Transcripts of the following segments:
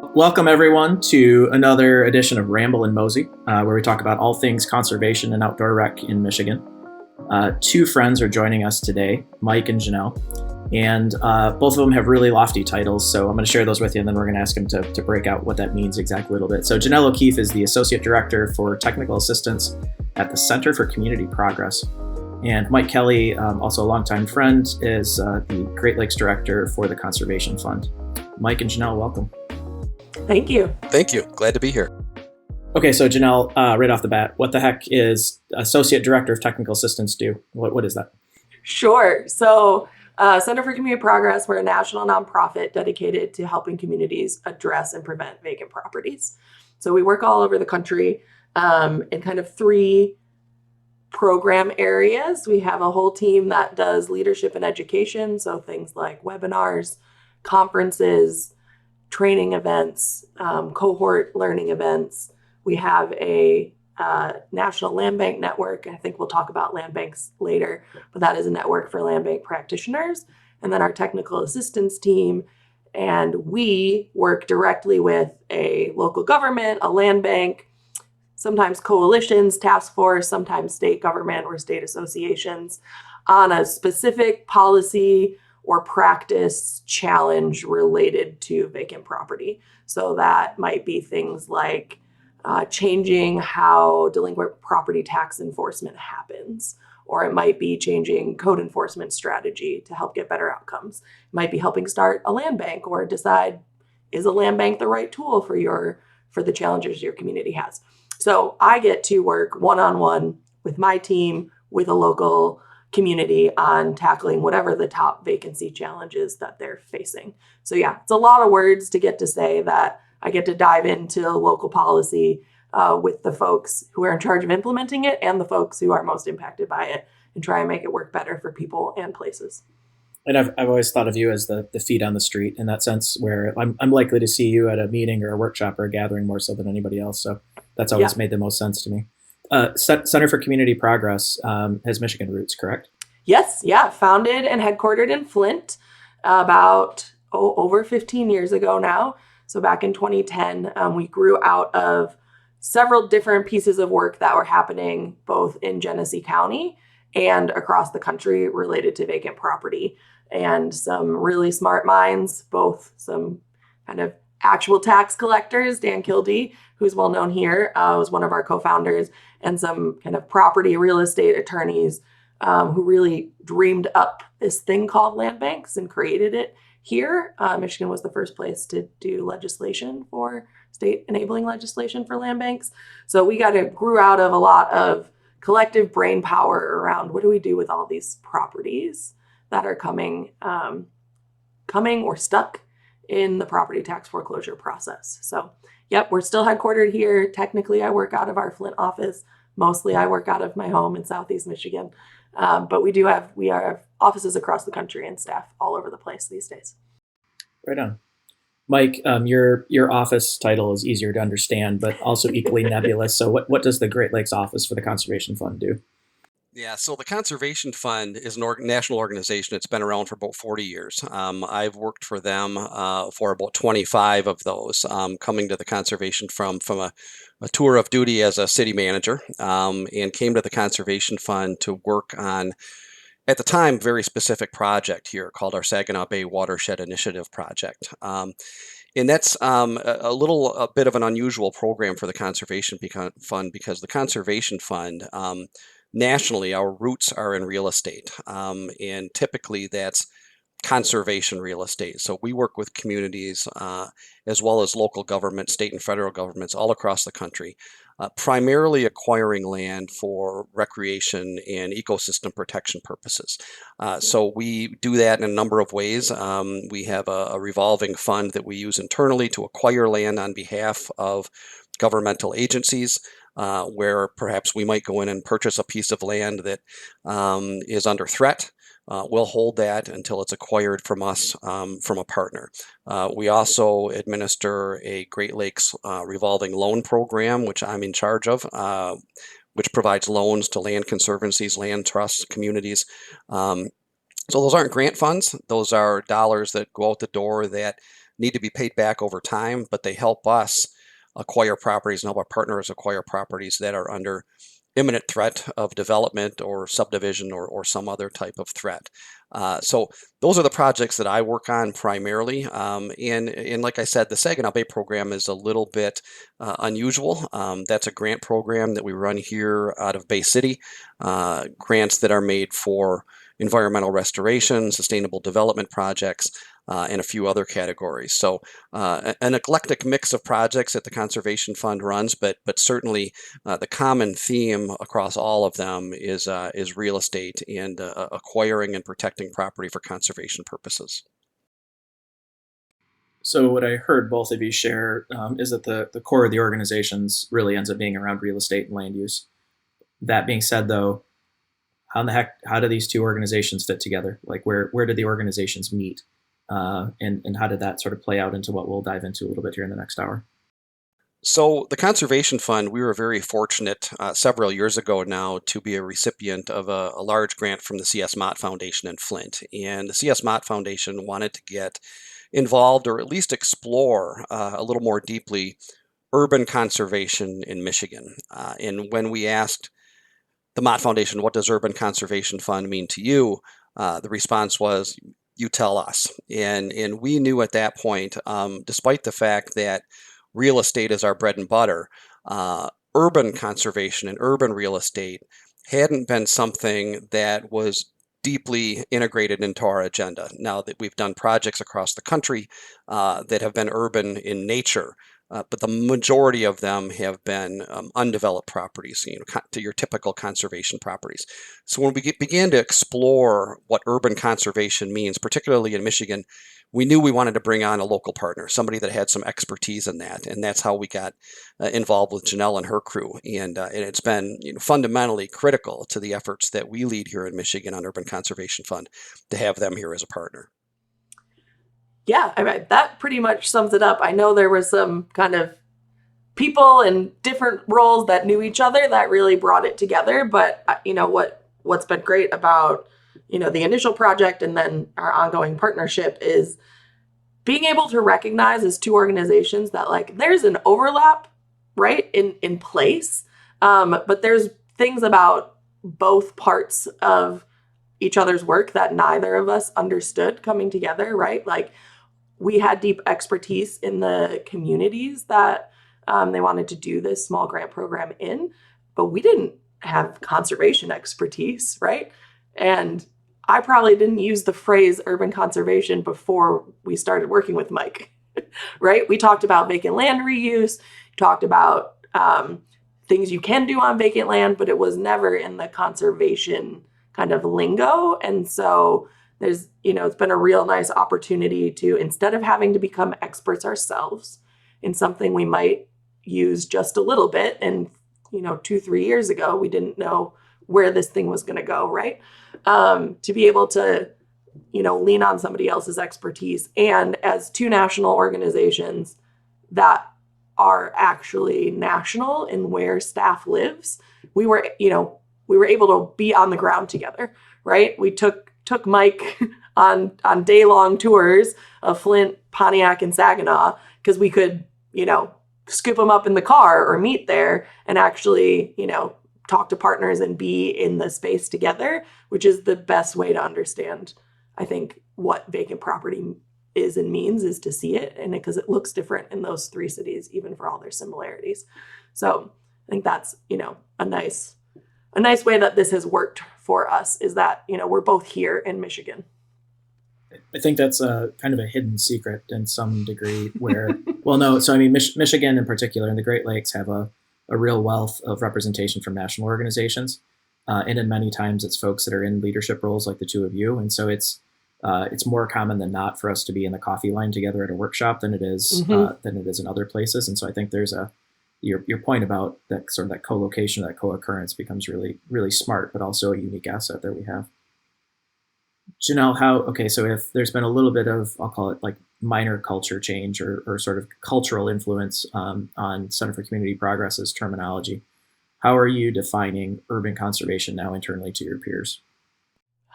Welcome, everyone, to another edition of Ramble Mosey, where we talk about all things conservation and outdoor rec in Michigan. Two friends are joining us today, Mike and Janell, and both of them have really lofty titles, so I'm going to share those with you, and then we're going to ask them to break out what that means exactly a little bit. So Janell O'Keefe is the Associate Director for Technical Assistance at the Center for Community Progress. And Mike Kelly, also a longtime friend, is the Great Lakes Director for the Conservation Fund. Mike and Janell, welcome. Thank you. Thank you. Glad to be here. Okay, so Janell, right off the bat, what the heck is Associate Director of Technical Assistance do? What is that? Sure. So Center for Community Progress, we're a national nonprofit dedicated to helping communities address and prevent vacant properties. So we work all over the country in kind of three program areas. We have a whole team that does leadership and education, so things like webinars, conferences, training events, cohort learning events. We have a national land bank network. I think we'll talk about land banks later, but that is a network for land bank practitioners. And then our technical assistance team. And we work directly with a local government, a land bank, sometimes coalitions, task force, sometimes state government or state associations on a specific policy or practice challenge related to vacant property. So that might be things like changing how delinquent property tax enforcement happens, or it might be changing code enforcement strategy to help get better outcomes. It might be helping start a land bank or decide, is a land bank the right tool for the challenges your community has? So I get to work one-on-one with my team, with a local community on tackling whatever the top vacancy challenges that they're facing. So yeah, it's a lot of words to get to say that I get to dive into local policy with the folks who are in charge of implementing it and the folks who are most impacted by it and try and make it work better for people and places. And I've always thought of you as the feet on the street in that sense, where I'm likely to see you at a meeting or a workshop or a gathering more so than anybody else. So that's always made the most sense to me. Center for Community Progress has Michigan roots, correct? Yes, yeah. Founded and headquartered in Flint about over 15 years ago now. So back in 2010, we grew out of several different pieces of work that were happening both in Genesee County and across the country related to vacant property. And some really smart minds, both some kind of actual tax collectors, Dan Kildee, who's well known here, was one of our co-founders, and some kind of property real estate attorneys who really dreamed up this thing called land banks and created it here. Michigan was the first place to do legislation for state enabling legislation for land banks. So we grew out of a lot of collective brain power around what do we do with all these properties that are coming or stuck in the property tax foreclosure process. So, yep, we're still headquartered here. Technically, I work out of our Flint office. Mostly, I work out of my home in Southeast Michigan. But we have offices across the country and staff all over the place these days. Right on. Mike, your office title is easier to understand, but also equally nebulous. So what does the Great Lakes Office for the Conservation Fund do? Yeah, so the Conservation Fund is a national organization. It's been around for about 40 years. I've worked for them for about 25 of those, coming to the Conservation Fund from a tour of duty as a city manager, and came to the Conservation Fund to work on, at the time, very specific project here called our Saginaw Bay Watershed Initiative Project. And that's a bit of an unusual program for the Conservation Fund because the Conservation Fund, nationally, our roots are in real estate. And typically that's conservation real estate. So we work with communities as well as local government, state and federal governments all across the country, primarily acquiring land for recreation and ecosystem protection purposes. So we do that in a number of ways. We have a revolving fund that we use internally to acquire land on behalf of governmental agencies, where perhaps we might go in and purchase a piece of land that is under threat. We'll hold that until it's acquired from us, from a partner. We also administer a Great Lakes revolving loan program, which I'm in charge of, which provides loans to land conservancies, land trusts, communities. So those aren't grant funds. Those are dollars that go out the door that need to be paid back over time, but they help us acquire properties and help our partners acquire properties that are under imminent threat of development or subdivision or some other type of threat. So those are the projects that I work on primarily. And like I said, the Saginaw Bay program is a little bit unusual. That's a grant program that we run here out of Bay City, grants that are made for environmental restoration, sustainable development projects, and a few other categories. So an eclectic mix of projects that the Conservation Fund runs, but certainly the common theme across all of them is real estate and acquiring and protecting property for conservation purposes. So what I heard both of you share is that the core of the organizations really ends up being around real estate and land use. That being said, though, how do these two organizations fit together? Like where do the organizations meet? And how did that sort of play out into what we'll dive into a little bit here in the next hour? So the Conservation Fund, we were very fortunate several years ago now to be a recipient of a large grant from the C.S. Mott Foundation in Flint. And the C.S. Mott Foundation wanted to get involved or at least explore a little more deeply urban conservation in Michigan. And when we asked the Mott Foundation, what does Urban Conservation Fund mean to you? The response was, you tell us. And we knew at that point, despite the fact that real estate is our bread and butter, urban conservation and urban real estate hadn't been something that was deeply integrated into our agenda. Now that we've done projects across the country that have been urban in nature, but the majority of them have been undeveloped properties, to your typical conservation properties. So when we began to explore what urban conservation means, particularly in Michigan, we knew we wanted to bring on a local partner, somebody that had some expertise in that, and that's how we got involved with Janell and her crew. And it's been fundamentally critical to the efforts that we lead here in Michigan on Urban Conservation Fund to have them here as a partner. Yeah, I mean, that pretty much sums it up. I know there was some kind of people in different roles that knew each other that really brought it together. But what's been great about the initial project and then our ongoing partnership is being able to recognize as two organizations that like there's an overlap, right, in place, but there's things about both parts of each other's work that neither of us understood coming together, right? Like we had deep expertise in the communities that they wanted to do this small grant program in, but we didn't have conservation expertise, right? And I probably didn't use the phrase urban conservation before we started working with Mike, right? We talked about vacant land reuse, talked about things you can do on vacant land, but it was never in the conservation kind of lingo. And so there's, it's been a real nice opportunity to, instead of having to become experts ourselves in something we might use just a little bit. And, 2-3 years ago, we didn't know where this thing was going to go, right? To be able to, lean on somebody else's expertise. And as two national organizations that are actually national in where staff lives, we were able to be on the ground together, right? We took Mike on day-long tours of Flint, Pontiac, and Saginaw because we could, scoop him up in the car or meet there and actually, talk to partners and be in the space together, which is the best way to understand, I think, what vacant property is and means, is to see it, and because it looks different in those three cities, even for all their similarities. So I think that's, a nice way that this has worked for us is that, we're both here in Michigan. I think that's a kind of a hidden secret in some degree where, well, no, so I mean, Michigan in particular and the Great Lakes have a real wealth of representation from national organizations. And in many times it's folks that are in leadership roles like the two of you. And so it's more common than not for us to be in the coffee line together at a workshop than it is in other places. And so I think there's your point about that sort of that co-location, that co-occurrence becomes really, really smart, but also a unique asset that we have. Janell, so if there's been a little bit of, I'll call it like minor culture change or sort of cultural influence on Center for Community Progress's terminology, how are you defining urban conservation now internally to your peers?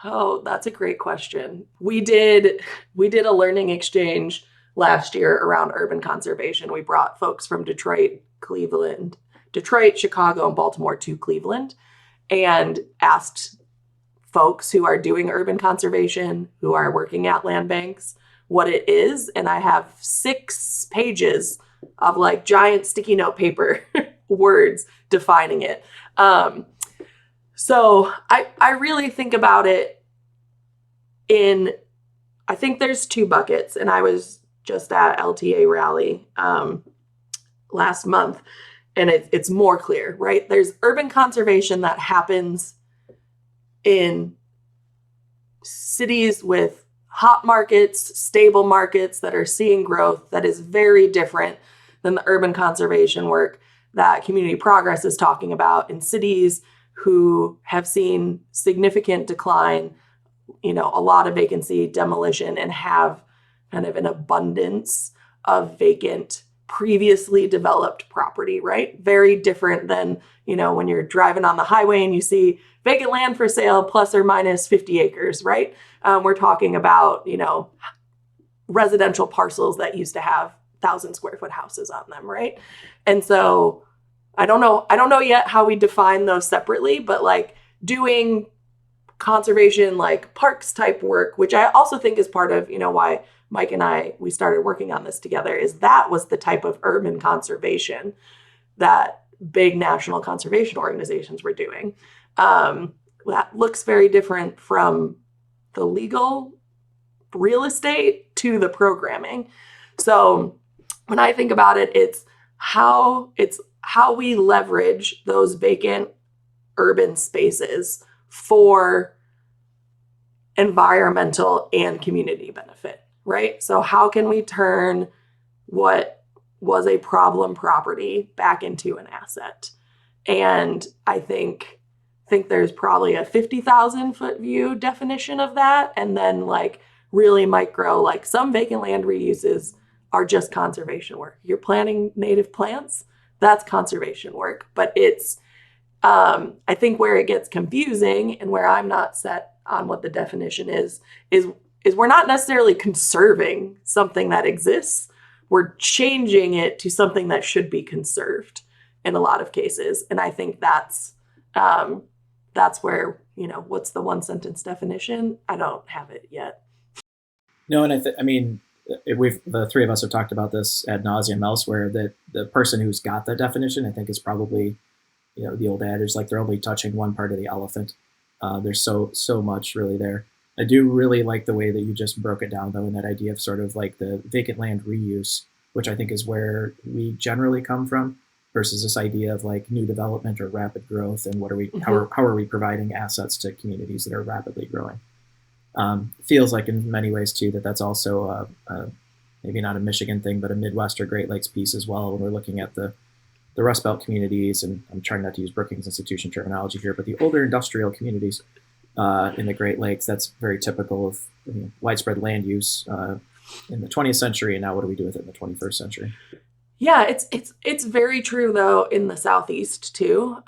Oh, that's a great question. We did a learning exchange last year around urban conservation. We brought folks from Detroit, Chicago, and Baltimore to Cleveland and asked folks who are doing urban conservation, who are working at land banks, what it is. And I have 6 pages of like giant sticky note paper words defining it. So I really think about it I think there's 2 buckets. And I was just at LTA rally last month, and it's more clear, right? There's urban conservation that happens in cities with hot markets, stable markets that are seeing growth that is very different than the urban conservation work that Community Progress is talking about in cities who have seen significant decline, a lot of vacancy, demolition, and have kind of an abundance of vacant, previously developed property, right? Very different than, when you're driving on the highway and you see vacant land for sale plus or minus 50 acres, right? We're talking about, residential parcels that used to have 1,000-square-foot houses on them, right? And so I don't know yet how we define those separately, but like doing conservation, like parks type work, which I also think is part of, why Mike and we started working on this together, is that was the type of urban conservation that big national conservation organizations were doing. That looks very different from the legal real estate to the programming. So when I think about it, it's how we leverage those vacant urban spaces for environmental and community benefit, right? So how can we turn what was a problem property back into an asset? And I think there's probably a 50,000 foot view definition of that. And then like really micro, like some vacant land reuses are just conservation work. You're planting native plants, that's conservation work. But it's, I think where it gets confusing and where I'm not set on what the definition is we're not necessarily conserving something that exists. We're changing it to something that should be conserved in a lot of cases. And I think that's where, what's the one sentence definition? I don't have it yet. No, and the 3 of us have talked about this ad nauseum elsewhere, that the person who's got the definition, I think, is probably, the old adage, like they're only touching one part of the elephant. There's so much really there. I do really like the way that you just broke it down, though, in that idea of sort of like the vacant land reuse, which I think is where we generally come from, versus this idea of like new development or rapid growth, and how are we providing assets to communities that are rapidly growing. Feels like in many ways too that's also maybe not a Michigan thing, but a Midwest or Great Lakes piece as well. When we're looking at the Rust Belt communities, and I'm trying not to use Brookings Institution terminology here, but the older industrial communities in the Great Lakes, that's very typical of widespread land use in the 20th century. And now what do we do with it in the 21st century? Yeah, it's very true though in the Southeast too.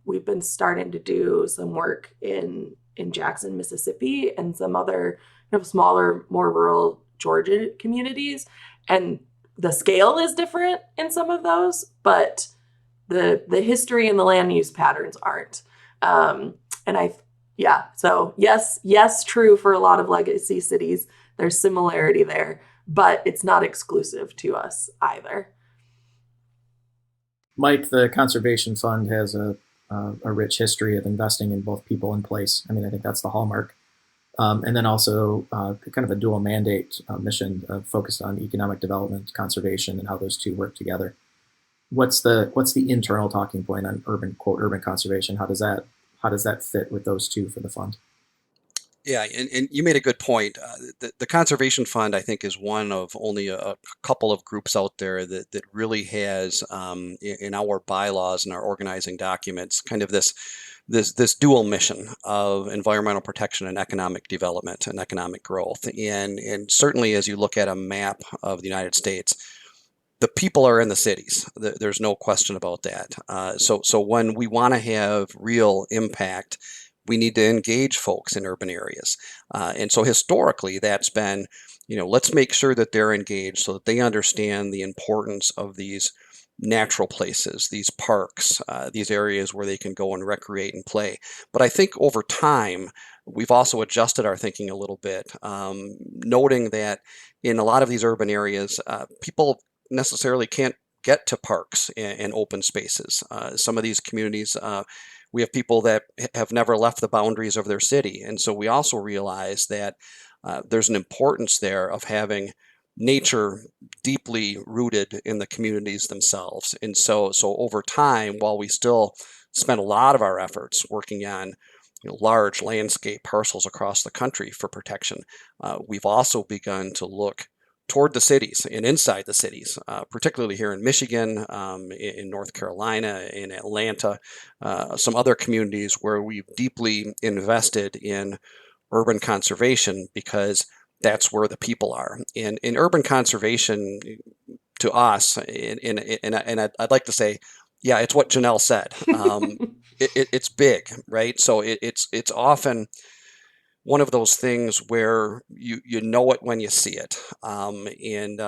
We've been starting to do some work in Jackson, Mississippi, and some other smaller, more rural Georgia communities, and the scale is different in some of those, but the history and the land use patterns aren't. So yes, true for a lot of legacy cities. There's similarity there, but it's not exclusive to us either. Mike, the Conservation Fund has a rich history of investing in both people and place. I think that's the hallmark. And then also kind of a dual mandate mission focused on economic development, conservation, and how those two work together. What's the internal talking point on urban conservation? How does that fit with those two for the fund? Yeah, and you made a good point. The Conservation Fund, I think, is one of only a couple of groups out there that really has, in our bylaws and our organizing documents, kind of this dual mission of environmental protection and economic development and economic growth. And certainly, as you look at a map of the United States, the people are in the cities. There's no question about that. So when we want to have real impact, We need to engage folks in urban areas. And so historically, that's been, let's make sure that they're engaged so that they understand the importance of these natural places, these parks, these areas where they can go and recreate and play. But I think over time, we've also adjusted our thinking a little bit, noting that in a lot of these urban areas, people necessarily can't get to parks and open spaces. Some of these communities, we have people that have never left the boundaries of their city. And so we also realize that there's an importance there of having nature deeply rooted in the communities themselves. And so over time, while we still spend a lot of our efforts working on large landscape parcels across the country for protection, we've also begun to look toward the cities and inside the cities, particularly here in Michigan, in North Carolina, in Atlanta, some other communities where we've deeply invested in urban conservation because that's where the people are. And in urban conservation, to us, and I'd like to say, yeah, it's what Janell said. It's big, right? So it's often one of those things where you know it when you see it, and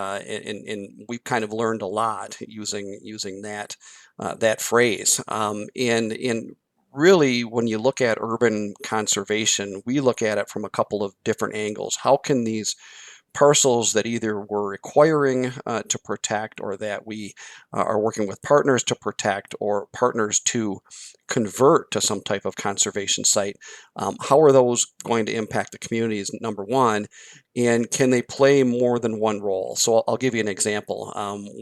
we've kind of learned a lot using that phrase, and really, when you look at urban conservation, we look at it from a couple of different angles. How can these parcels that either we're acquiring to protect, or that we are working with partners to protect, or partners to convert to some type of conservation site, how are those going to impact the communities, number one, and can they play more than one role? So I'll give you an example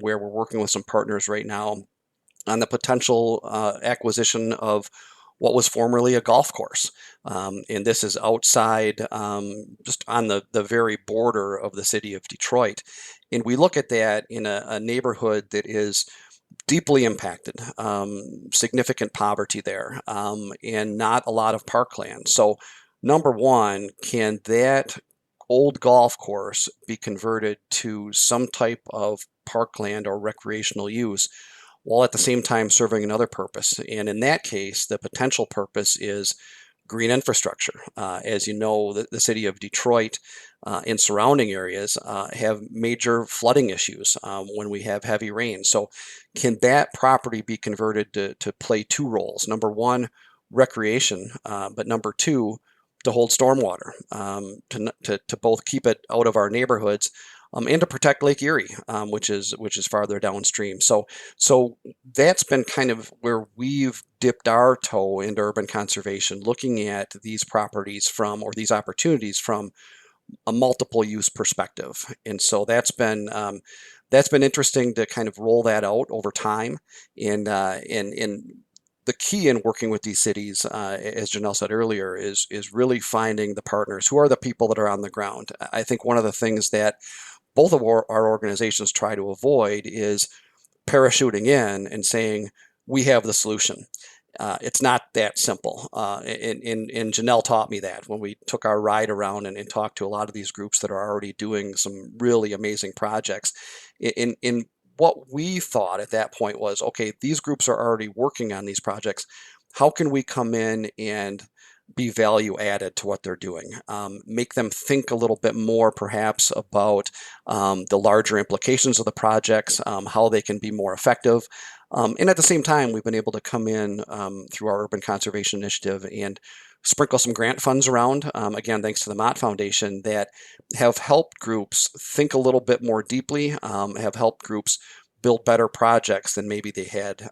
where we're working with some partners right now on the potential acquisition of what was formerly a golf course. And this is outside, just on the very border of the city of Detroit. And we look at that in a neighborhood that is deeply impacted, significant poverty there, and not a lot of parkland. So, number one, can that old golf course be converted to some type of parkland or recreational use, while at the same time serving another purpose? And in that case, the potential purpose is green infrastructure. As you know, the city of Detroit and surrounding areas have major flooding issues when we have heavy rain. So can that property be converted to play two roles? Number one, recreation, but number two, to hold stormwater, to both keep it out of our neighborhoods, and to protect Lake Erie, which is farther downstream. So that's been kind of where we've dipped our toe into urban conservation, looking at these properties or these opportunities from a multiple use perspective. And so that's been interesting to kind of roll that out over time. And the key in working with these cities, as Janell said earlier, is really finding the partners. Who are the people that are on the ground? I think one of the things that both of our organizations try to avoid is parachuting in and saying, we have the solution. It's not that simple. And Janell taught me that when we took our ride around and talked to a lot of these groups that are already doing some really amazing projects. In what we thought at that point was, okay, these groups are already working on these projects. How can we come in and be value added to what they're doing? Make them think a little bit more perhaps about the larger implications of the projects, how they can be more effective. And at the same time, we've been able to come in through our Urban Conservation Initiative and sprinkle some grant funds around, again, thanks to the Mott Foundation, that have helped groups think a little bit more deeply, have helped groups build better projects than maybe they had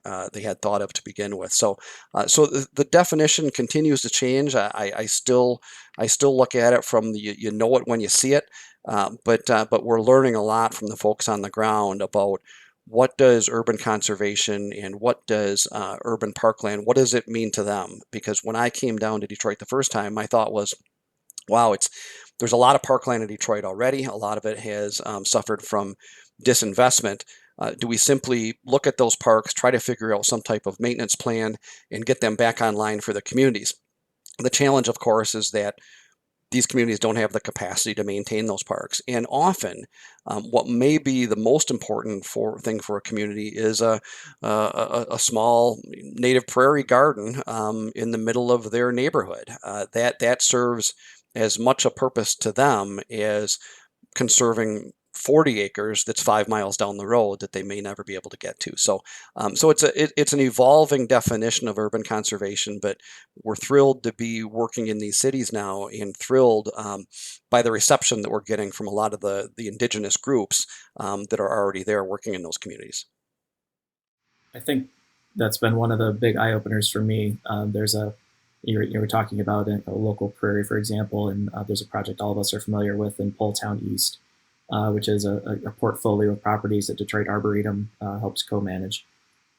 thought of to begin with. So the definition continues to change. I still look at it from you know it when you see it, but we're learning a lot from the folks on the ground about what does urban conservation and what does urban parkland, what does it mean to them? Because when I came down to Detroit the first time, my thought was, wow, there's a lot of parkland in Detroit already. A lot of it has suffered from disinvestment. Do we simply look at those parks, try to figure out some type of maintenance plan, and get them back online for the communities? The challenge, of course, is that these communities don't have the capacity to maintain those parks. And often, what may be the most important thing for a community is a small native prairie garden in the middle of their neighborhood. That serves as much a purpose to them as conserving 40 acres that's 5 miles down the road that they may never be able to get to. So it's an evolving definition of urban conservation, but we're thrilled to be working in these cities now, and thrilled by the reception that we're getting from a lot of the indigenous groups that are already there working in those communities. I think that's been one of the big eye openers for me. You were talking about a local prairie, for example, and there's a project all of us are familiar with in Poletown East, which is a portfolio of properties that Detroit Arboretum helps co-manage.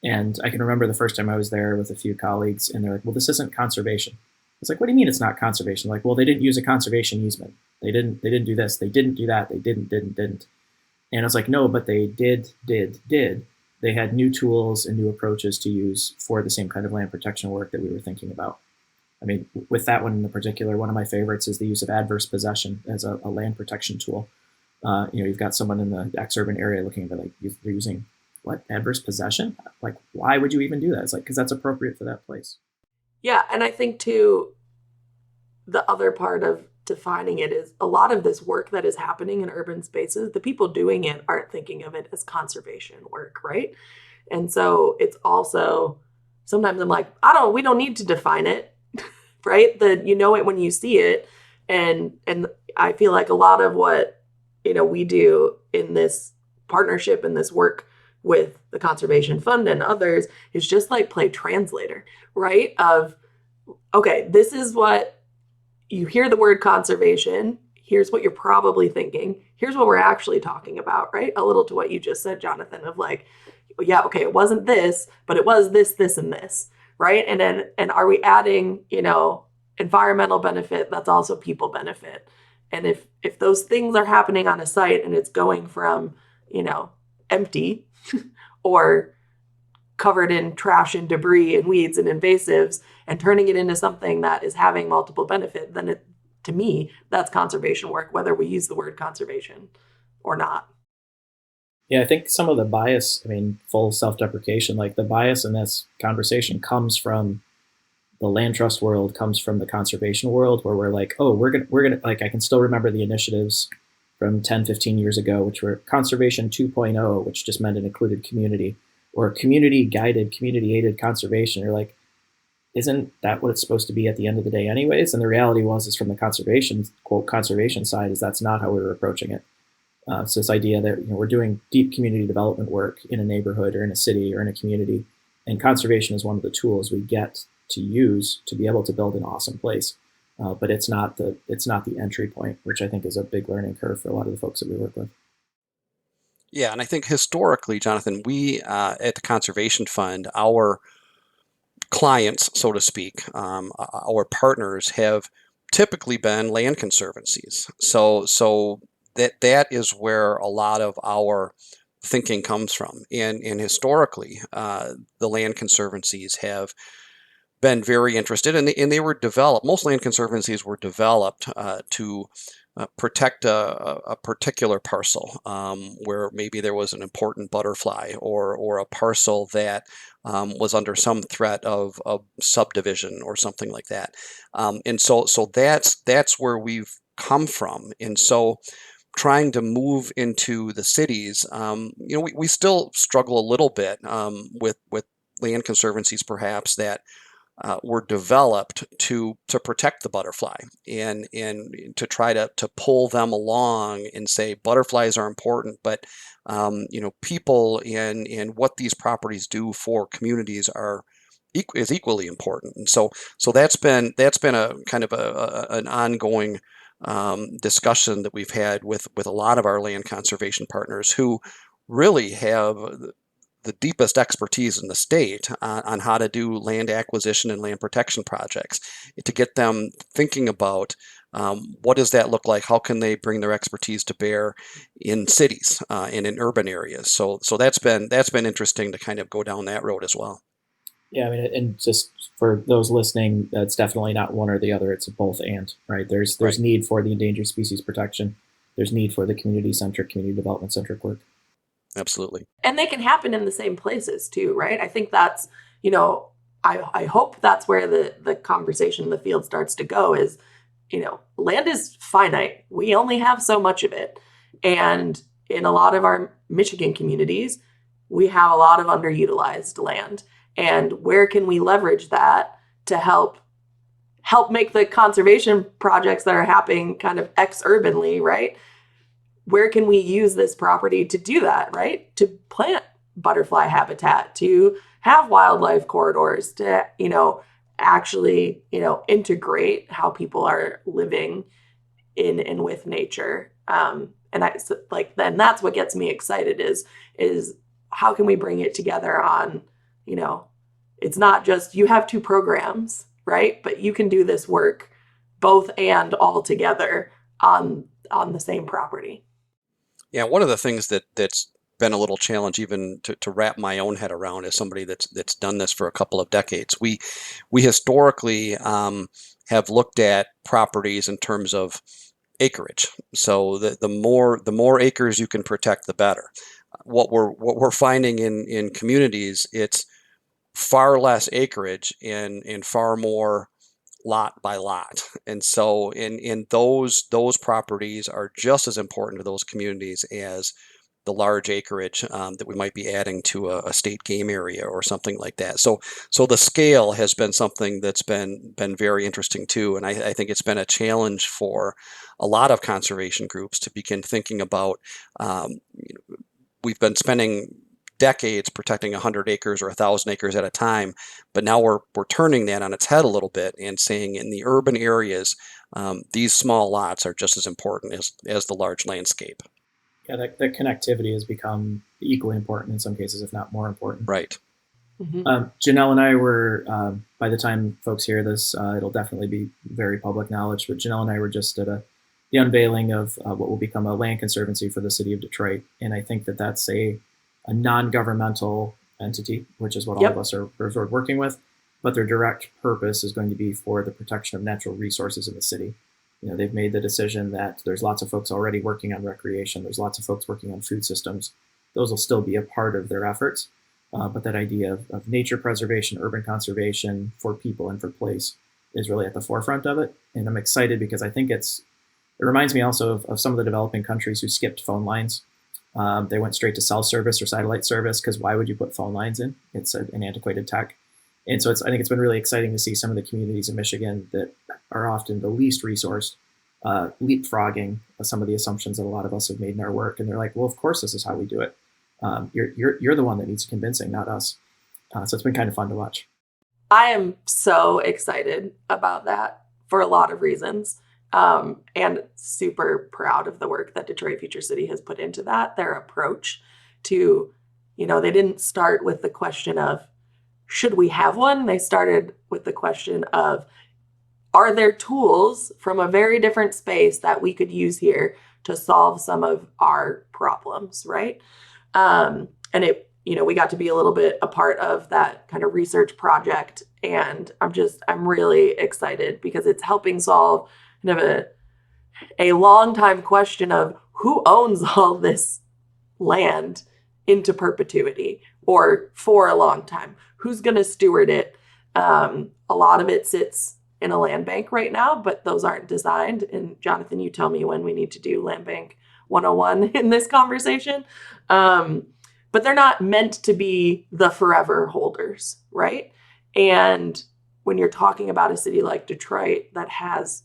And I can remember the first time I was there with a few colleagues, and they're like, "Well, this isn't conservation." It's like, "What do you mean it's not conservation?" Like, "Well, they didn't use a conservation easement. They didn't do this. They didn't do that. They didn't." And I was like, "No, but they did. They had new tools and new approaches to use for the same kind of land protection work that we were thinking about." I mean, with that one in particular, one of my favorites is the use of adverse possession as a land protection tool. You've got someone in the ex-urban area looking at like, you're using what, adverse possession? Like, why would you even do that? It's like, because that's appropriate for that place. Yeah, and I think too, the other part of defining it is a lot of this work that is happening in urban spaces, the people doing it aren't thinking of it as conservation work, right? And so it's also, sometimes I'm like, we don't need to define it, right? That you know it when you see it. And I feel like a lot of what, we do in this partnership and this work with the Conservation Fund and others is just like play translator, right? Of, okay, this is what you hear the word conservation. Here's what you're probably thinking. Here's what we're actually talking about, right? A little to what you just said, Jonathan, of like, yeah, okay, it wasn't this, but it was this, this, and this, right? And are we adding, environmental benefit that's also people benefit? And if those things are happening on a site and it's going from, empty or covered in trash and debris and weeds and invasives and turning it into something that is having multiple benefit, then to me, that's conservation work, whether we use the word conservation or not. Yeah, I think some of the bias, full self-deprecation, like the bias in this conversation comes from the land trust world, comes from the conservation world, where we're like, oh, we're gonna like, I can still remember the initiatives from 10, 15 years ago, which were Conservation 2.0, which just meant an included community, or community guided, community aided conservation. You're like, isn't that what it's supposed to be at the end of the day anyways? And the reality is from the conservation, quote, conservation side, is that's not how we were approaching it. So this idea that we're doing deep community development work in a neighborhood or in a city or in a community, and conservation is one of the tools we get to use to be able to build an awesome place. But it's not the entry point, which I think is a big learning curve for a lot of the folks that we work with. Yeah, and I think historically, Jonathan, we at the Conservation Fund, our clients, so to speak, our partners have typically been land conservancies. So that is where a lot of our thinking comes from. And historically, the land conservancies have been very interested, and they were developed. Most land conservancies were developed to protect a particular parcel where maybe there was an important butterfly, or a parcel that was under some threat of subdivision or something like that. And so that's where we've come from. And so trying to move into the cities, we still struggle a little bit with land conservancies, perhaps, that were developed to protect the butterfly, and to try to pull them along and say butterflies are important, but people and what these properties do for communities is equally important. And so that's been a kind of an ongoing discussion that we've had with a lot of our land conservation partners, who really have the deepest expertise in the state on how to do land acquisition and land protection projects, to get them thinking about what does that look like? How can they bring their expertise to bear in cities and in urban areas? So that's been interesting to kind of go down that road as well. Yeah, I mean, and just for those listening, it's definitely not one or the other. It's a both and, right? There's Right. need for the endangered species protection. There's need for the community development centric work. Absolutely. And they can happen in the same places too, right? I think that's, you know, I hope that's where the conversation in the field starts to go is, land is finite. We only have so much of it. And in a lot of our Michigan communities, we have a lot of underutilized land. And where can we leverage that to help make the conservation projects that are happening kind of ex-urbanly, right? Where can we use this property to do that, right? To plant butterfly habitat, to have wildlife corridors, to, actually, integrate how people are living in and with nature. And then that's what gets me excited is how can we bring it together on, it's not just you have two programs, right? But you can do this work both and all together on the same property. Yeah, one of the things that's been a little challenge even to wrap my own head around as somebody that's done this for a couple of decades. We historically have looked at properties in terms of acreage. So the more acres you can protect, the better. What we're finding in communities, it's far less acreage and far more lot by lot. And so in those properties are just as important to those communities as the large acreage that we might be adding to a state game area or something like that. So the scale has been something that's been very interesting too. And I think it's been a challenge for a lot of conservation groups to begin thinking about. We've been spending decades protecting 100 acres or 1,000 acres at a time, but now we're turning that on its head a little bit and saying in the urban areas, these small lots are just as important as the large landscape. Yeah, that connectivity has become equally important in some cases, if not more important. Right. Mm-hmm. Janell and I were, by the time folks hear this, it'll definitely be very public knowledge, but Janell and I were just at the unveiling of what will become a land conservancy for the city of Detroit. And I think that that's a non-governmental entity, which is what all of us are working with, but their direct purpose is going to be for the protection of natural resources in the city. They've made the decision that there's lots of folks already working on recreation. There's lots of folks working on food systems. Those will still be a part of their efforts. But that idea of nature preservation, urban conservation for people and for place is really at the forefront of it. And I'm excited because I think it reminds me also of some of the developing countries who skipped phone lines. They went straight to cell service or satellite service because why would you put phone lines in? It's an antiquated tech. And so I think it's been really exciting to see some of the communities in Michigan that are often the least resourced leapfrogging some of the assumptions that a lot of us have made in our work. And they're like, well, of course, this is how we do it. You're the one that needs convincing, not us. So it's been kind of fun to watch. I am so excited about that for a lot of reasons. And super proud of the work that Detroit Future City has put into that. Their approach to, they didn't start with the question of, should we have one? They started with the question of, are there tools from a very different space that we could use here to solve some of our problems, right? And we got to be a little bit a part of that kind of research project. And I'm really excited because it's helping solve kind of a long time question of who owns all this land into perpetuity or for a long time. Who's going to steward it? A lot of it sits in a land bank right now, but those aren't designed. And Jonathan, you tell me when we need to do land bank 101 in this conversation. But they're not meant to be the forever holders, right? And when you're talking about a city like Detroit that has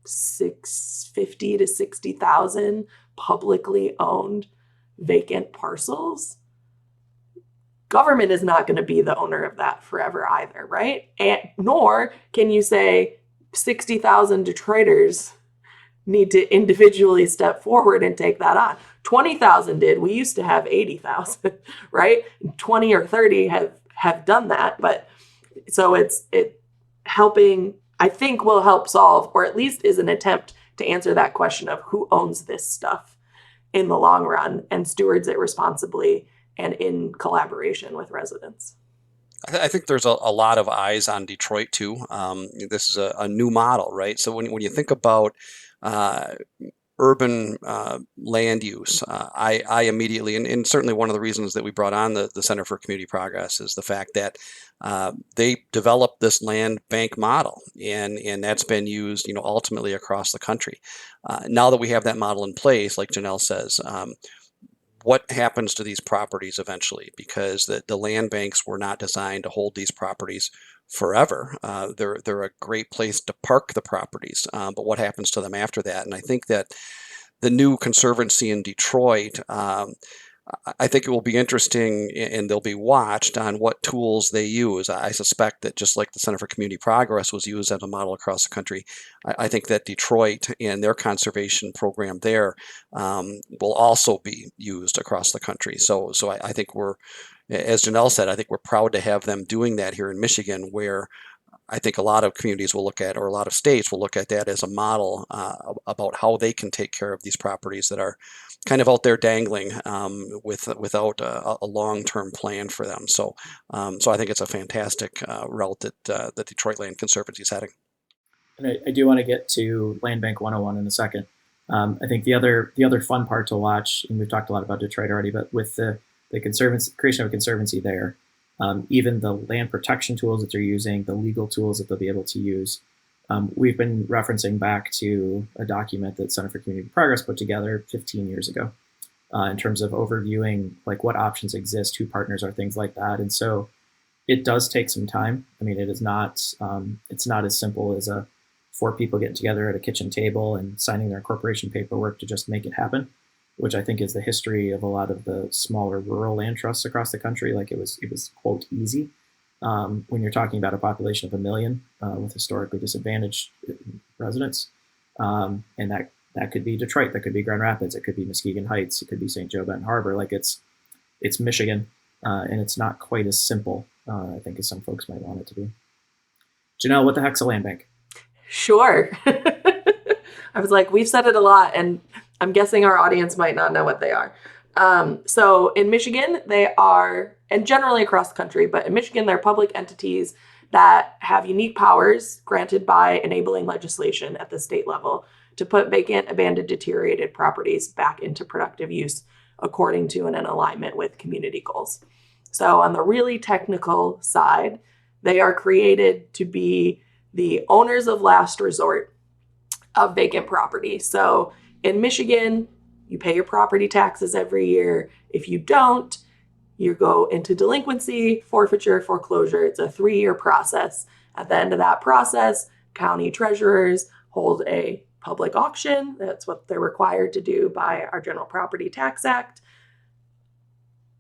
650 to 60,000 publicly owned vacant parcels, government is not going to be the owner of that forever either, right? And nor can you say 60,000 Detroiters need to individually step forward and take that on. 20,000 did. We used to have 80,000, right? 20 or 30 have done that, but so it helping, I think, will help solve, or at least is an attempt to answer that question of who owns this stuff in the long run and stewards it responsibly and in collaboration with residents. I think there's a lot of eyes on Detroit too. This is a new model, right? So when you think about uh, urban land use, I immediately, and certainly one of the reasons that we brought on the Center for Community Progress is the fact that they developed this land bank model, and that's been used, ultimately across the country. Now that we have that model in place, like Janell says, what happens to these properties eventually? Because the land banks were not designed to hold these properties forever. They're a great place to park the properties, but what happens to them after that? And I think that the new conservancy in Detroit, I think it will be interesting, and they'll be watched on what tools they use. I suspect that just like the Center for Community Progress was used as a model across the country, I think that Detroit and their conservation program there will also be used across the country. So I think as Janell said, I think we're proud to have them doing that here in Michigan, where I think a lot of communities will look at, or a lot of states will look at that as a model about how they can take care of these properties that are kind of out there dangling without a long-term plan for them. So I think it's a fantastic route that the Detroit Land Conservancy is heading. And I do want to get to Land Bank 101 in a second. I think the other fun part to watch, and we've talked a lot about Detroit already, but with the creation of a conservancy there, even the land protection tools that they're using, the legal tools that they'll be able to use. We've been referencing back to a document that Center for Community Progress put together 15 years ago in terms of overviewing like what options exist, who partners are, things like that. And so it does take some time. I mean, it's not as simple as 4 people getting together at a kitchen table and signing their incorporation paperwork to just make it happen, which I think is the history of a lot of the smaller rural land trusts across the country. Like it was quote easy. When you're talking about a population of 1 million with historically disadvantaged residents, and that could be Detroit, that could be Grand Rapids, it could be Muskegon Heights, it could be St. Joe Benton Harbor. Like it's Michigan, and it's not quite as simple, I think, as some folks might want it to be. Janell, what the heck's a land bank? Sure. I was like, we've said it a lot, and I'm guessing our audience might not know what they are. So in Michigan, they are, and generally across the country, but in Michigan, they're public entities that have unique powers granted by enabling legislation at the state level to put vacant, abandoned, deteriorated properties back into productive use according to and in alignment with community goals. So on the really technical side, they are created to be the owners of last resort of vacant property. So in Michigan, you pay your property taxes every year. If you don't, you go into delinquency, forfeiture, foreclosure. It's a 3-year process. At the end of that process, county treasurers hold a public auction. That's what they're required to do by our General Property Tax Act.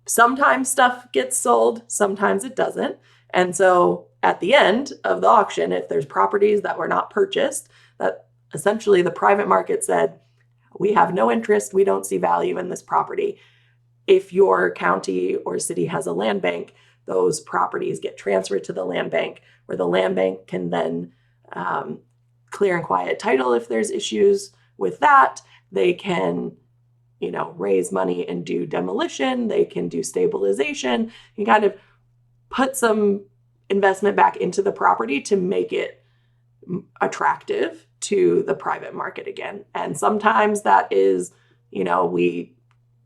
Sometimes stuff gets sold, sometimes it doesn't. And so at the end of the auction, if there's properties that were not purchased, that essentially the private market said, we have no interest, we don't see value in this property. If your county or city has a land bank, those properties get transferred to the land bank, where the land bank can then clear and quiet title if there's issues with that. They can, raise money and do demolition. They can do stabilization and kind of put some investment back into the property to make it attractive to the private market again. And sometimes that is, we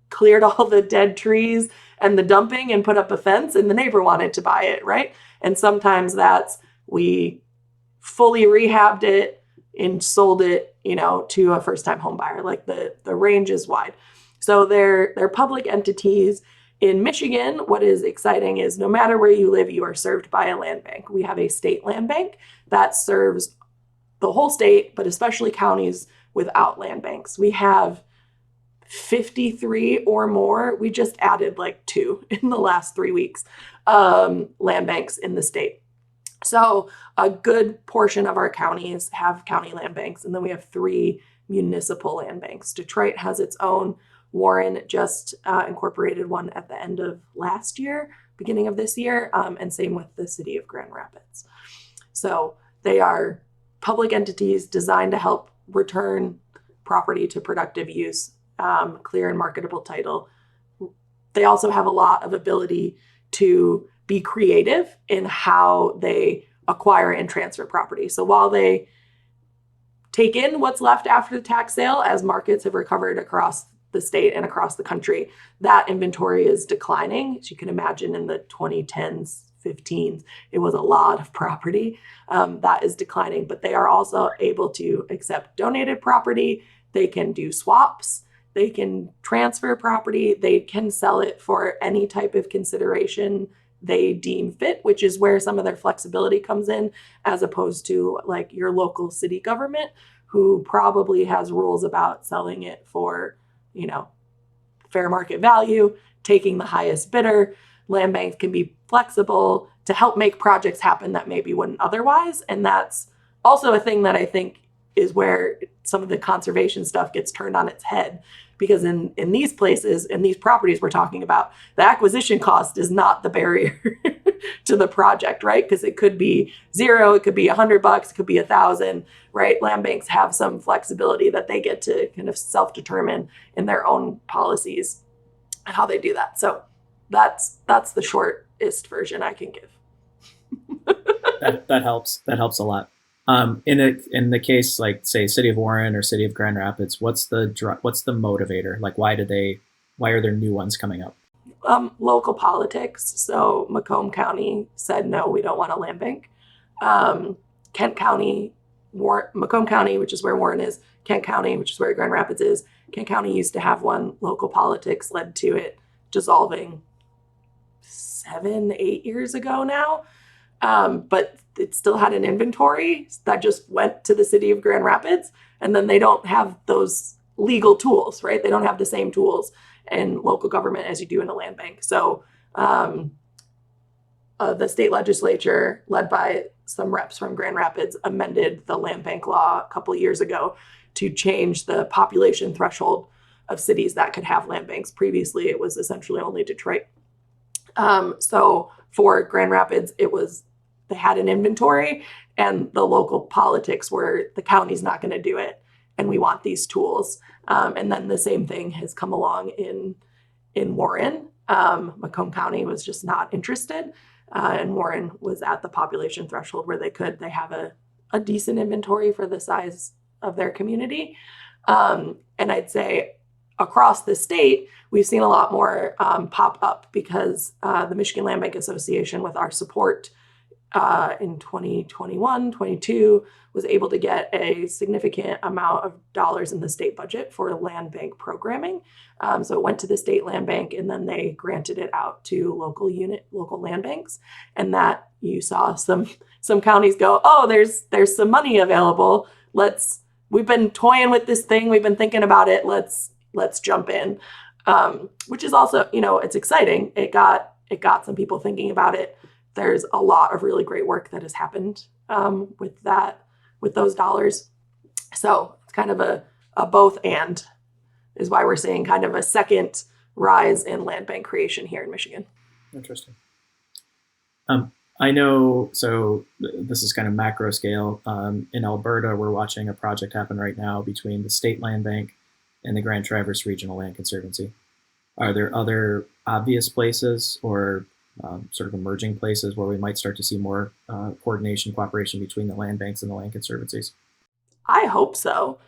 cleared all the dead trees and the dumping and put up a fence and the neighbor wanted to buy it, right? And sometimes that's we fully rehabbed it and sold it, to a first-time home buyer. Like the range is wide. So they're public entities. In Michigan, what is exciting is no matter where you live, you are served by a land bank. We have a state land bank that serves the whole state, but especially counties without land banks. We have 53 or more. We just added like 2 in the last 3 weeks, land banks in the state. So a good portion of our counties have county land banks, and then we have 3 municipal land banks. Detroit has its own. Warren just incorporated one at the end of last year, beginning of this year, and same with the city of Grand Rapids. So they are public entities designed to help return property to productive use, clear and marketable title. They also have a lot of ability to be creative in how they acquire and transfer property. So while they take in what's left after the tax sale, as markets have recovered across the state and across the country, that inventory is declining. As you can imagine, in the 2010s, 15s, it was a lot of property that is declining, but they are also able to accept donated property. They can do swaps. They can transfer property. They can sell it for any type of consideration they deem fit, which is where some of their flexibility comes in, as opposed to like your local city government, who probably has rules about selling it for, fair market value, taking the highest bidder. Land banks can be flexible to help make projects happen that maybe wouldn't otherwise. And that's also a thing that I think is where some of the conservation stuff gets turned on its head. Because in these places, in these properties we're talking about, the acquisition cost is not the barrier to the project, right? Because it could be $0, it could be $100, it could be $1,000, right? Land banks have some flexibility that they get to kind of self-determine in their own policies how they do that. So that's the shortest version I can give. That helps. That helps a lot. In the case, like say City of Warren or City of Grand Rapids, what's the motivator? Like why are there new ones coming up? Local politics. So Macomb County said, no, we don't want a land bank. Kent County, Macomb County, which is where Warren is, Kent County, which is where Grand Rapids is. Kent County used to have one. Local politics led to it dissolving 7-8 years ago now. But it still had an inventory that just went to the city of Grand Rapids, and then they don't have those legal tools, right? They don't have the same tools in local government as you do in a land bank. So the state legislature, led by some reps from Grand Rapids, amended the land bank law a couple of years ago to change the population threshold of cities that could have land banks. Previously, it was essentially only Detroit. So for Grand Rapids, they had an inventory, and the local politics were the county's not going to do it, and we want these tools. And then the same thing has come along in Warren. Macomb County was just not interested, and Warren was at the population threshold where they have a decent inventory for the size of their community. And I'd say across the state, we've seen a lot more pop up because the Michigan Land Bank Association, with our support in 2021, 22, was able to get a significant amount of dollars in the state budget for land bank programming. So it went to the state land bank, and then they granted it out to local land banks. And that you saw some counties go, oh, there's some money available. We've been toying with this thing. We've been thinking about it. Let's jump in, which is also, it's exciting. It got some people thinking about it. There's a lot of really great work that has happened with those dollars. So it's kind of a both and is why we're seeing kind of a second rise in land bank creation here in Michigan. Interesting. I know, so this is kind of macro scale. In Alberta, we're watching a project happen right now between the State Land Bank and the Grand Traverse Regional Land Conservancy. Are there other obvious places or sort of emerging places where we might start to see more coordination, cooperation between the land banks and the land conservancies? I hope so,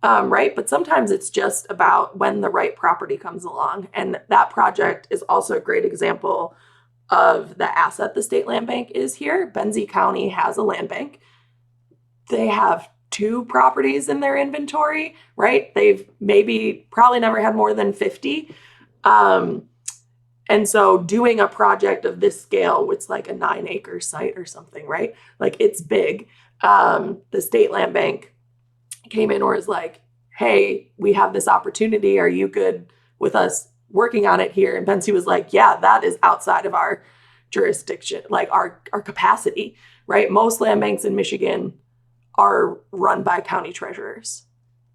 right? But sometimes it's just about when the right property comes along. And that project is also a great example of the asset the state land bank is here. Benzie County has a land bank. They have 2 properties in their inventory, right? They've probably never had more than 50. And so doing a project of this scale, it's like a 9-acre site or something, right? Like it's big. The state land bank came in or was like, hey, we have this opportunity. Are you good with us working on it here? And Benzie was like, yeah, that is outside of our jurisdiction, like our capacity, right? Most land banks in Michigan are run by county treasurers,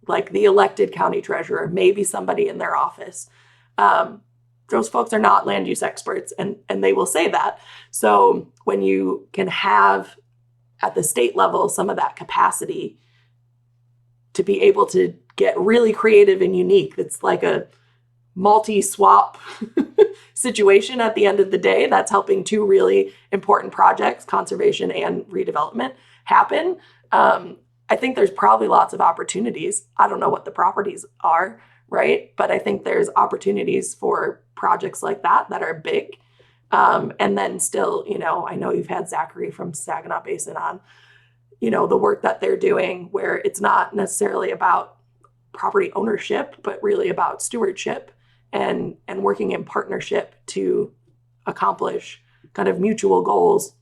like the elected county treasurer, maybe somebody in their office. Those folks are not land use experts, and they will say that. So when you can have at the state level some of that capacity to be able to get really creative and unique, that's like multi-swap situation at the end of the day that's helping two really important projects, conservation and redevelopment, happen. I think there's probably lots of opportunities. I don't know what the properties are, right? But I think there's opportunities for projects like that that are big. And then still, I know you've had Zachary from Saginaw Basin on, the work that they're doing, where it's not necessarily about property ownership, but really about stewardship and working in partnership to accomplish kind of mutual goals.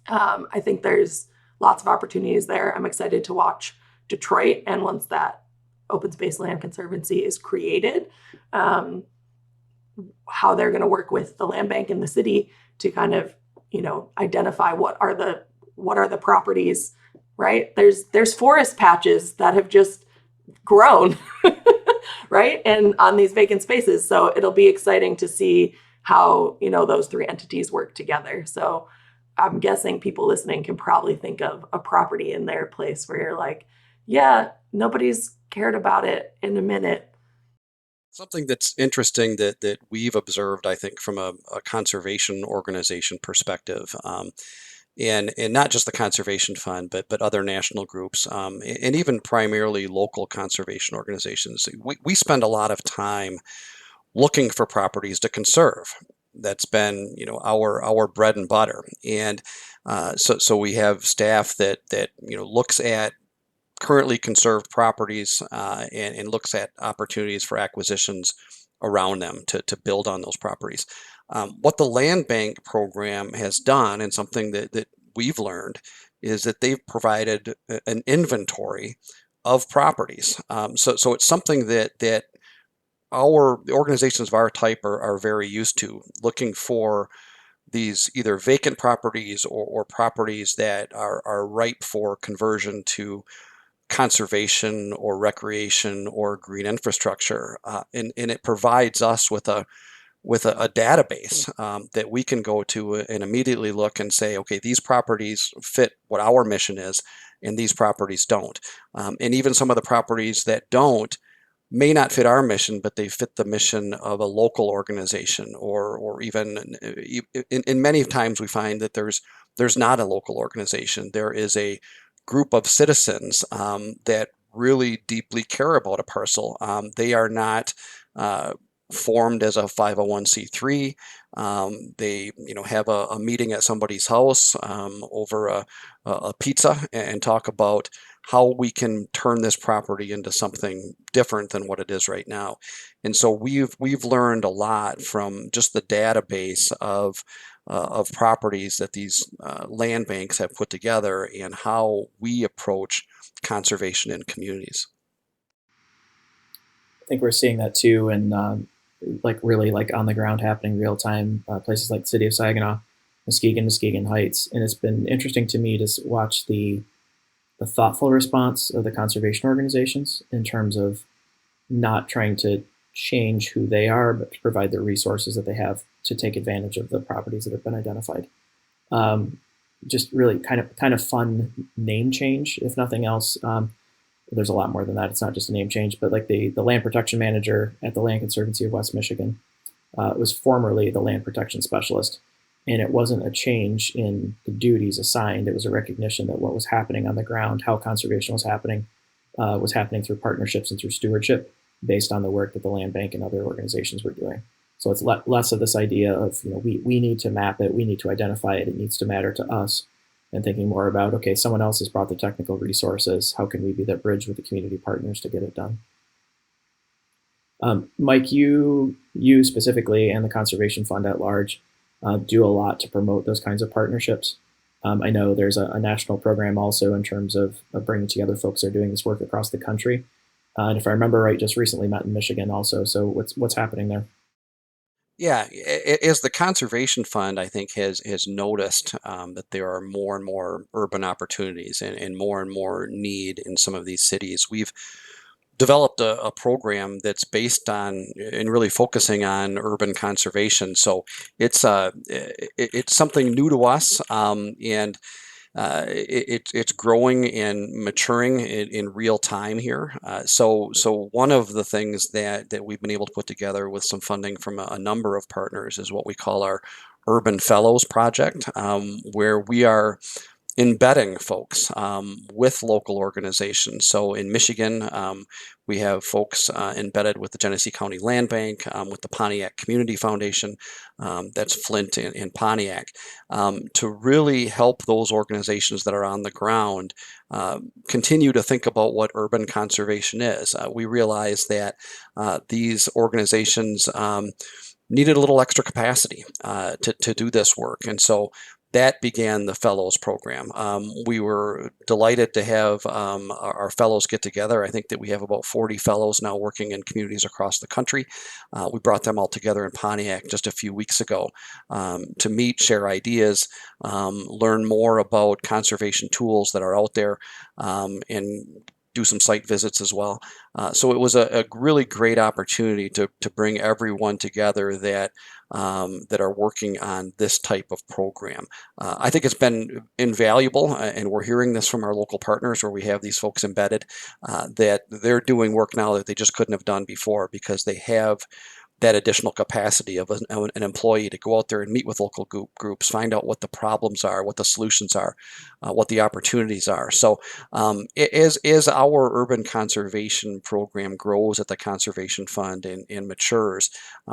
I think there's lots of opportunities there. I'm excited to watch Detroit, and once that open space land conservancy is created, how they're going to work with the land bank in the city to kind of, identify what are the properties, right? There's forest patches that have just grown, right? And on these vacant spaces. So it'll be exciting to see how, those three entities work together. So I'm guessing people listening can probably think of a property in their place where you're like, yeah, nobody's cared about it in a minute. Something that's interesting that we've observed, I think, from a conservation organization perspective, and not just the Conservation Fund, but other national groups, and even primarily local conservation organizations. We spend a lot of time looking for properties to conserve. That's been, our bread and butter, and so we have staff that looks at currently conserved properties, and looks at opportunities for acquisitions around them to build on those properties. What the land bank program has done, and something that we've learned, is that they've provided an inventory of properties. So it's something that the organizations of our type are very used to, looking for these either vacant properties or properties that are ripe for conversion to conservation or recreation or green infrastructure, and it provides us with a database, that we can go to and immediately look and say, okay, these properties fit what our mission is, and these properties don't. And even some of the properties that don't may not fit our mission, but they fit the mission of a local organization, or even in many times we find that there's not a local organization. There is a group of citizens that really deeply care about a parcel. They are not formed as a 501c3. They have a meeting at somebody's house over a pizza, and talk about how we can turn this property into something different than what it is right now. And so we've learned a lot from just the database of properties that these land banks have put together, and how we approach conservation in communities. I think we're seeing that too, and really on the ground happening real time, places like the city of Saginaw, Muskegon Heights. And it's been interesting to me to watch the thoughtful response of the conservation organizations in terms of not trying to change who they are, but to provide the resources that they have to take advantage of the properties that have been identified. Just really kind of fun name change, if nothing else. There's a lot more than that. It's not just a name change, but like the land protection manager at the Land Conservancy of West Michigan was formerly the land protection specialist. And it wasn't a change in the duties assigned. It was a recognition that what was happening on the ground, how conservation was happening through partnerships and through stewardship based on the work that the land bank and other organizations were doing. So it's less of this idea of, we need to map it, we need to identify it, it needs to matter to us, and thinking more about, okay, someone else has brought the technical resources, how can we be that bridge with the community partners to get it done? Mike, you specifically, and the Conservation Fund at large, do a lot to promote those kinds of partnerships. I know there's a national program also in terms of bringing together folks that are doing this work across the country. And if I remember right, just recently met in Michigan also. So what's happening there? Yeah, as the Conservation Fund, I think, has noticed that there are more and more urban opportunities, and more need in some of these cities. We've developed a program that's based on and really focusing on urban conservation. So it's something new to us, and it's growing and maturing in real time here. So one of the things that we've been able to put together with some funding from a number of partners is what we call our Urban Fellows project, where we are embedding folks with local organizations. So in Michigan, we have folks embedded with the Genesee County Land Bank, with the Pontiac Community Foundation, that's Flint and Pontiac, to really help those organizations that are on the ground continue to think about what urban conservation is. We realize that these organizations needed a little extra capacity to do this work. And so that began the Fellows program. We were delighted to have our Fellows get together. I think that we have about 40 Fellows now working in communities across the country. We brought them all together in Pontiac just a few weeks ago to meet, share ideas, learn more about conservation tools that are out there, and do some site visits as well. So it was a really great opportunity to bring everyone together that are working on this type of program. I think it's been invaluable, and we're hearing this from our local partners where we have these folks embedded, that they're doing work now that they just couldn't have done before because they have that additional capacity of an employee to go out there and meet with local groups, find out what the problems are, what the solutions are, what the opportunities are. So as our urban conservation program grows at the Conservation Fund and matures,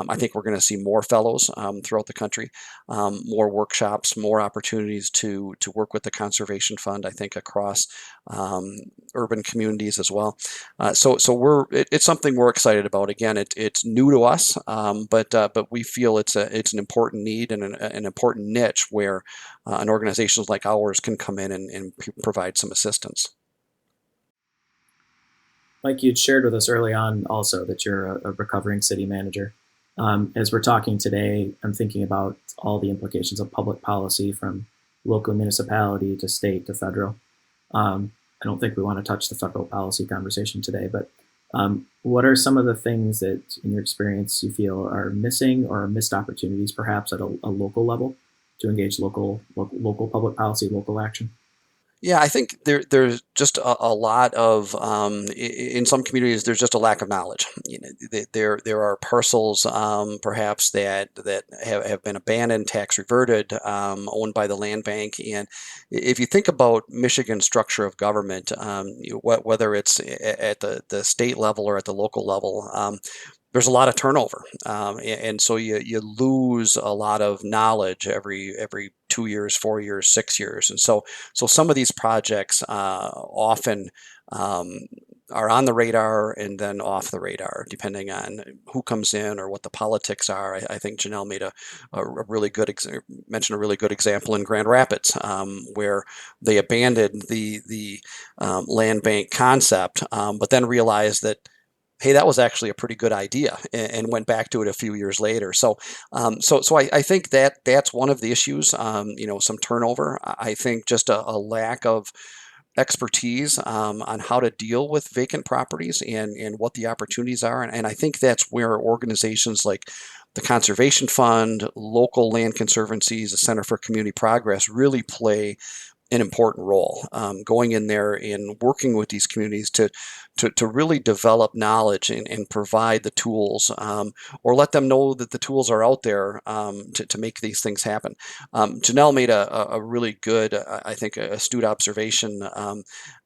I think we're going to see more fellows throughout the country, more workshops, more opportunities to work with the Conservation Fund, I think, across urban communities as well. So it's something we're excited about. Again, it's new to us, but we feel it's an important need and an important niche where an organization like ours can come in and provide some assistance. Mike, you'd shared with us early on also that you're a recovering city manager. As we're talking today, I'm thinking about all the implications of public policy from local municipality to state to federal. I don't think we want to touch the federal policy conversation today, but what are some of the things that, in your experience, you feel are missing or missed opportunities, perhaps at a local level, to engage local public policy, local action? Yeah, I think there's just a lot of in some communities there's just a lack of knowledge. There are parcels perhaps that have been abandoned, tax reverted, owned by the land bank. And if you think about Michigan's structure of government, whether it's at the state level or at the local level, there's a lot of turnover, and so you lose a lot of knowledge every 2 years, 4 years, 6 years, and so some of these projects often are on the radar and then off the radar, depending on who comes in or what the politics are. I think Janell made a really good mentioned a really good example in Grand Rapids, where they abandoned the land bank concept, but then realized that, hey, that was actually a pretty good idea, and went back to it a few years later. So I think that's one of the issues. Some turnover. I think just a lack of expertise on how to deal with vacant properties and what the opportunities are. And I think that's where organizations like the Conservation Fund, local land conservancies, the Center for Community Progress really play an important role, going in there and working with these communities to really develop knowledge and provide the tools, or let them know that the tools are out there to make these things happen. Janell made a really good, I think, astute observation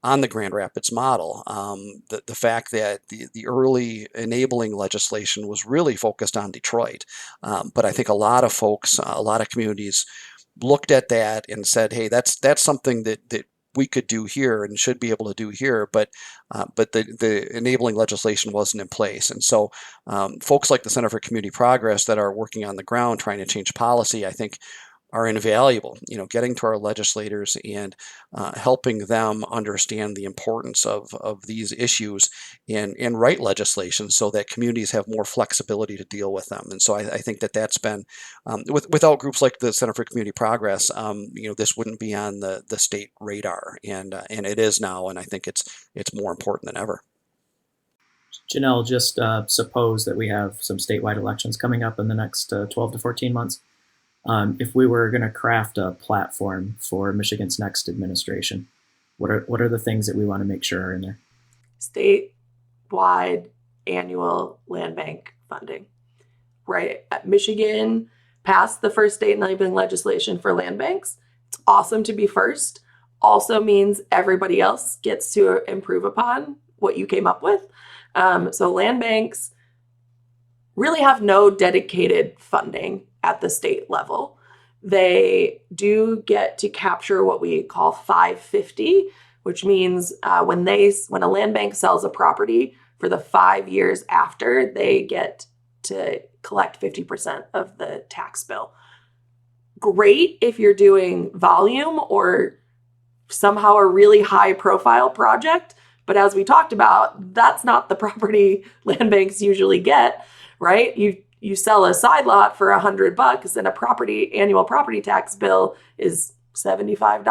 on the Grand Rapids model. The fact that the early enabling legislation was really focused on Detroit, but I think a lot of folks, a lot of communities looked at that and said, "Hey, that's something that we could do here and should be able to do here," but the enabling legislation wasn't in place. And so folks like the Center for Community Progress that are working on the ground trying to change policy, I think, are invaluable. Getting to our legislators and helping them understand the importance of these issues and write legislation so that communities have more flexibility to deal with them. And so I think that's been, without groups like the Center for Community Progress, this wouldn't be on the state radar, and it is now, and I think it's more important than ever. Janell, just suppose that we have some statewide elections coming up in the next 12 to 14 months. If we were going to craft a platform for Michigan's next administration, what are the things that we want to make sure are in there? Statewide annual land bank funding, right? Michigan passed the first state enabling legislation for land banks. It's awesome to be first. Also means everybody else gets to improve upon what you came up with. So land banks really have no dedicated funding at the state level. They do get to capture what we call 550, which means when a land bank sells a property for the 5 years after, they get to collect 50% of the tax bill. Great if you're doing volume or somehow a really high profile project. But as we talked about, that's not the property land banks usually get, right? You sell a side lot for $100 and a annual property tax bill is $75,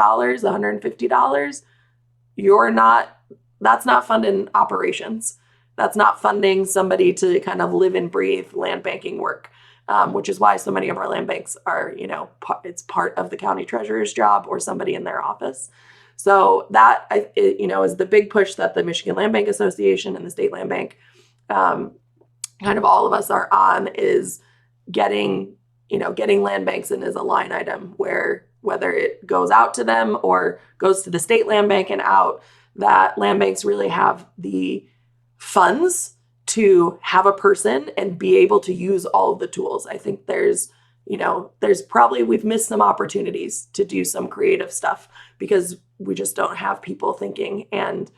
$150. That's not funding operations. That's not funding somebody to kind of live and breathe land banking work, which is why so many of our land banks are, it's part of the county treasurer's job or somebody in their office. So that, is the big push that the Michigan Land Bank Association and the State Land Bank, kind of all of us are on, is getting land banks in as a line item where whether it goes out to them or goes to the state land bank and out, that land banks really have the funds to have a person and be able to use all of the tools. I think there's probably, we've missed some opportunities to do some creative stuff because we just don't have people thinking and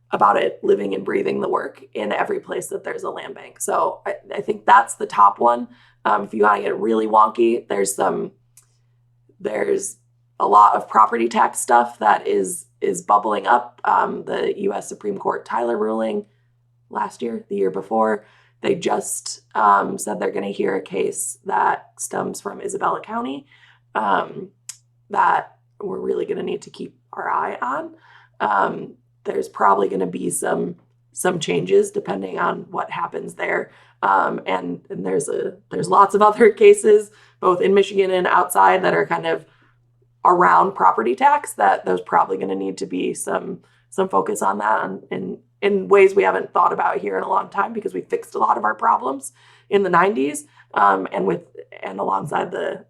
about it, living and breathing the work in every place that there's a land bank. So I think that's the top one. If you want to get really wonky, there's a lot of property tax stuff that is bubbling up. The U.S. Supreme Court Tyler ruling last year, the year before, they just said they're going to hear a case that stems from Isabella County that we're really going to need to keep our eye on. There's probably going to be some changes depending on what happens there. And there's lots of other cases, both in Michigan and outside, that are kind of around property tax, that there's probably going to need to be some focus on that in ways we haven't thought about here in a long time, because we fixed a lot of our problems in the 90s and alongside the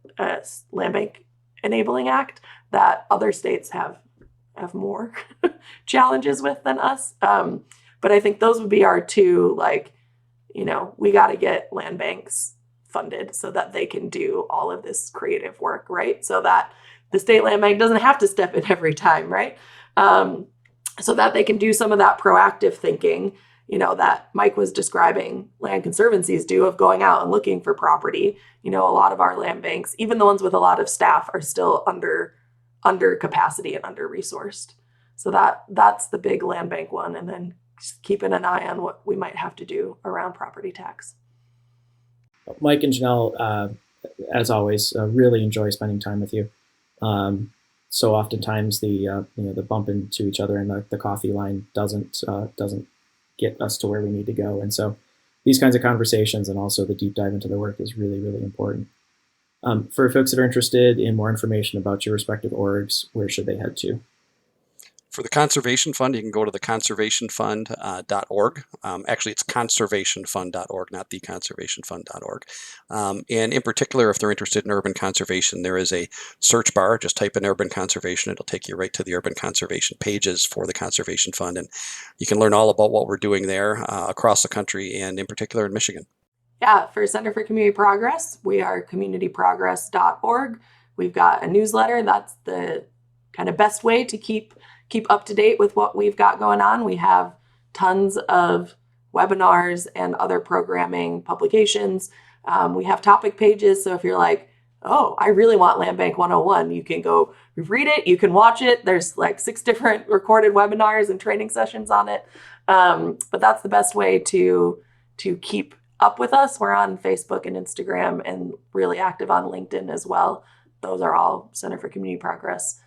Land Bank Enabling Act that other states have more challenges with than us. But I think those would be our two, we got to get land banks funded so that they can do all of this creative work, right? So that the state land bank doesn't have to step in every time, right? So that they can do some of that proactive thinking, that Mike was describing land conservancies do, of going out and looking for property. A lot of our land banks, even the ones with a lot of staff, are still under capacity and under resourced. So that's the big land bank one. And then just keeping an eye on what we might have to do around property tax. Mike and Janell, as always, really enjoy spending time with you. So oftentimes the bump into each other in the coffee line doesn't get us to where we need to go. And so these kinds of conversations and also the deep dive into the work is really, really important. For folks that are interested in more information about your respective orgs, where should they head to? For the Conservation Fund, you can go to the conservationfund.org. Actually, it's conservationfund.org, not theconservationfund.org. And in particular, if they're interested in urban conservation, there is a search bar. Just type in urban conservation. It'll take you right to the urban conservation pages for the Conservation Fund. And you can learn all about what we're doing there across the country, and in particular in Michigan. Yeah, for Center for Community Progress, we are communityprogress.org. We've got a newsletter. That's the kind of best way to keep up to date with what we've got going on. We have tons of webinars and other programming publications. We have topic pages. So if you're like, oh, I really want Land Bank 101, you can go read it. You can watch it. There's 6 different recorded webinars and training sessions on it. But that's the best way to keep up with us. We're on Facebook and Instagram and really active on LinkedIn as well. Those are all Center for Community Progress.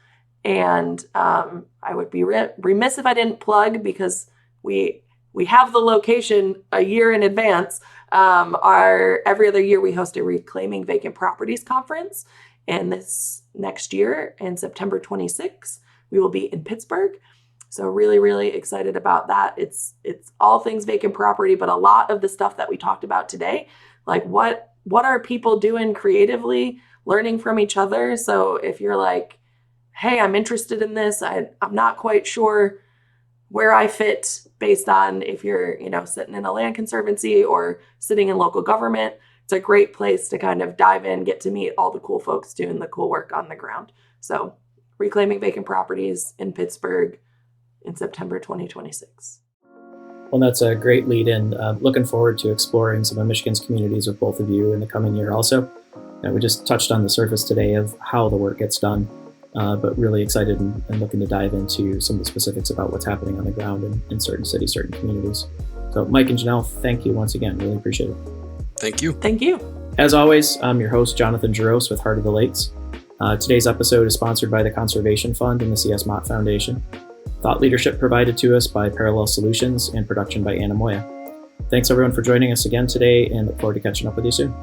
And I would be remiss if I didn't plug, because we we have the location a year in advance. Every other year we host a Reclaiming Vacant Properties conference. And this next year, in September 26th, we will be in Pittsburgh. So really, really excited about that. It's all things vacant property, but a lot of the stuff that we talked about today, like what are people doing creatively, learning from each other. So if you're like, hey, I'm interested in this, I'm not quite sure where I fit based on if you're, sitting in a land conservancy or sitting in local government, it's a great place to kind of dive in, get to meet all the cool folks doing the cool work on the ground. So Reclaiming Vacant Properties in Pittsburgh in September 2026. Well, that's a great lead in. Looking forward to exploring some of Michigan's communities with both of you in the coming year also. We just touched on the surface today of how the work gets done, but really excited and looking to dive into some of the specifics about what's happening on the ground in certain cities, certain communities. So Mike and Janell, thank you once again. Really appreciate it. Thank you. Thank you. As always, I'm your host, Jonathan Jaros with Heart of the Lakes. Today's episode is sponsored by the Conservation Fund and the C.S. Mott Foundation. Thought leadership provided to us by Parallel Solutions and production by Anna Moya. Thanks everyone for joining us again today and look forward to catching up with you soon.